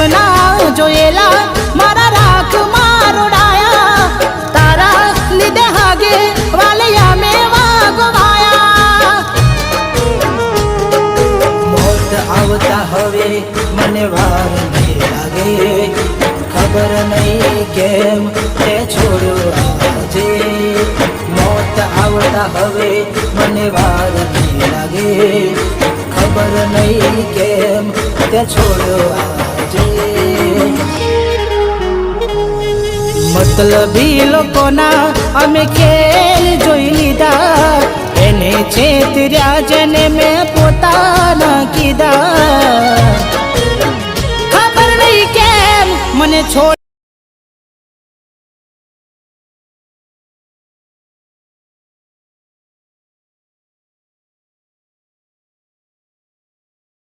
સપના જોયેલા મારા રાખ મારોડાયા તારા લીધે હાગે વાલિયા મેં વાગવાયા મોત આવતા હવે મને વાર નહીં લાગે ખબર નહીં કેમ તે છોડ્યો આજે મોત આવતા હવે મને વાર નહીં લાગે ખબર નહીં કેમ તે છોડ્યો આજે મતલબી લોકોના અમે ખેલ જોઈ લીધા એને છેતર્યા જેને મેં પોતાના કીધા ખબર નહીં કેમ મને છોડ